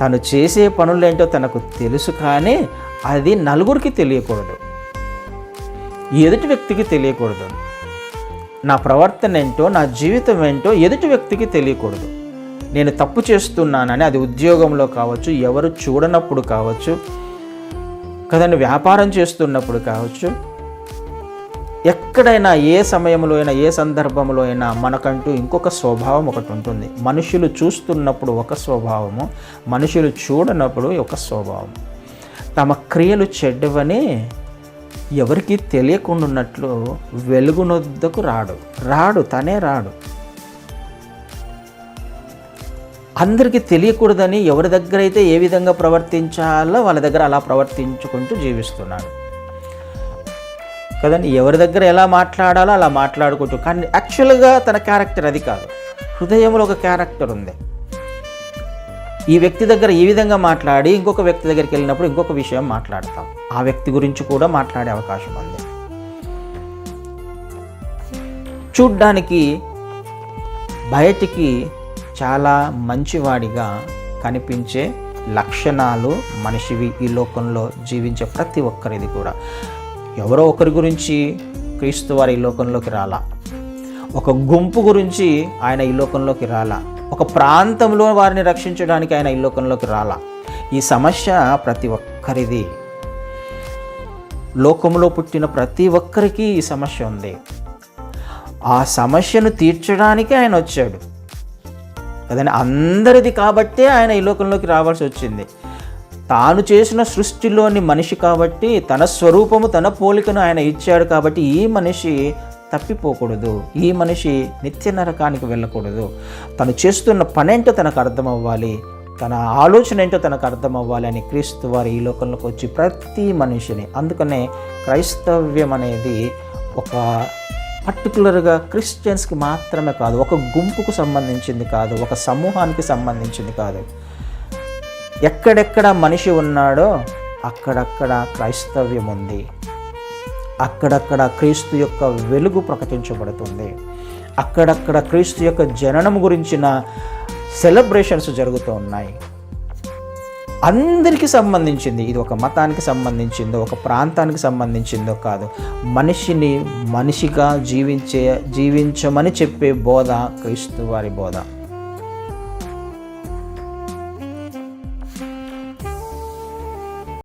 తను చేసే పనులేంటో తనకు తెలుసు, కానీ అది నలుగురికి తెలియకూడదు, ఎదుటి వ్యక్తికి తెలియకూడదు. నా ప్రవర్తన ఏంటో, నా జీవితం ఏంటో ఎదుటి వ్యక్తికి తెలియకూడదు. నేను తప్పు చేస్తున్నానని, అది ఉద్యోగంలో కావచ్చు, ఎవరు చూడనప్పుడు కావచ్చు కదండి, వ్యాపారం చేస్తున్నప్పుడు కావచ్చు, ఎక్కడైనా ఏ సమయంలో అయినా ఏ సందర్భంలో అయినా మనకంటూ ఇంకొక స్వభావం ఒకటి ఉంటుంది. మనుషులు చూస్తున్నప్పుడు ఒక స్వభావము, మనుషులు చూడనప్పుడు ఒక స్వభావం. తమ క్రియలు చెడ్డవని ఎవరికి తెలియకుండా ఉన్నట్లు వెలుగునొద్దకు రాడు, తనే రాడు. అందరికీ తెలియకూడదని ఎవరి దగ్గర అయితే ఏ విధంగా ప్రవర్తించాలో వాళ్ళ దగ్గర అలా ప్రవర్తించుకుంటూ జీవిస్తున్నాడు కదండి. ఎవరి దగ్గర ఎలా మాట్లాడాలో అలా మాట్లాడుకుంటూ, కానీ యాక్చువల్గా తన క్యారెక్టర్ అది కాదు. హృదయంలో ఒక క్యారెక్టర్ ఉంది. ఈ వ్యక్తి దగ్గర ఈ విధంగా మాట్లాడి ఇంకొక వ్యక్తి దగ్గరికి వెళ్ళినప్పుడు ఇంకొక విషయం మాట్లాడతాం. ఆ వ్యక్తి గురించి కూడా మాట్లాడే అవకాశం ఉంది. చూడ్డానికి బయటికి చాలా మంచివాడిగా కనిపించే లక్షణాలు మనిషివి ఈ లోకంలో జీవించే ప్రతి ఒక్కరిది కూడా. ఎవరో ఒకరి గురించి క్రీస్తు వారు ఈ లోకంలోకి రాలా, ఒక గుంపు గురించి ఆయన ఈ లోకంలోకి రాలా, ఒక ప్రాంతంలో వారిని రక్షించడానికి ఆయన ఈ లోకంలోకి రాలా. ఈ సమస్య ప్రతి ఒక్కరిది. లోకంలో పుట్టిన ప్రతి ఒక్కరికి ఈ సమస్య ఉంది. ఆ సమస్యను తీర్చడానికి ఆయన వచ్చాడు కదండి. అందరిది కాబట్టే ఆయన ఈ లోకంలోకి రావాల్సి వచ్చింది. తాను చేసిన సృష్టిలోని మనిషి కాబట్టి, తన స్వరూపము తన పోలికను ఆయన ఇచ్చాడు కాబట్టి ఈ మనిషి తప్పిపోకూడదు, ఈ మనిషి నిత్య నరకానికి వెళ్ళకూడదు. తను చేస్తున్న పనేంటో తనకు అర్థం అవ్వాలి, తన ఆలోచన ఏంటో తనకు అర్థం అవ్వాలి అని క్రీస్తు వారు ఈ లోకంలోకి వచ్చి ప్రతి మనిషిని, అందుకనే క్రైస్తవ్యం అనేది ఒక పర్టికులర్గా క్రిస్టియన్స్కి మాత్రమే కాదు, ఒక గుంపుకు సంబంధించింది కాదు, ఒక సమూహానికి సంబంధించింది కాదు. ఎక్కడెక్కడ మనిషి ఉన్నాడో అక్కడక్కడ క్రైస్తవ్యం ఉంది, అక్కడక్కడ క్రీస్తు యొక్క వెలుగు ప్రకటించబడుతుంది, అక్కడక్కడ క్రీస్తు యొక్క జననం గురించిన సెలబ్రేషన్స్ జరుగుతూ ఉన్నాయి. అందరికీ సంబంధించింది. ఇది ఒక మతానికి సంబంధించిందో, ఒక ప్రాంతానికి సంబంధించిందో కాదు. మనిషిని మనిషిగా జీవించమని చెప్పే బోధ క్రీస్తు వారి బోధ.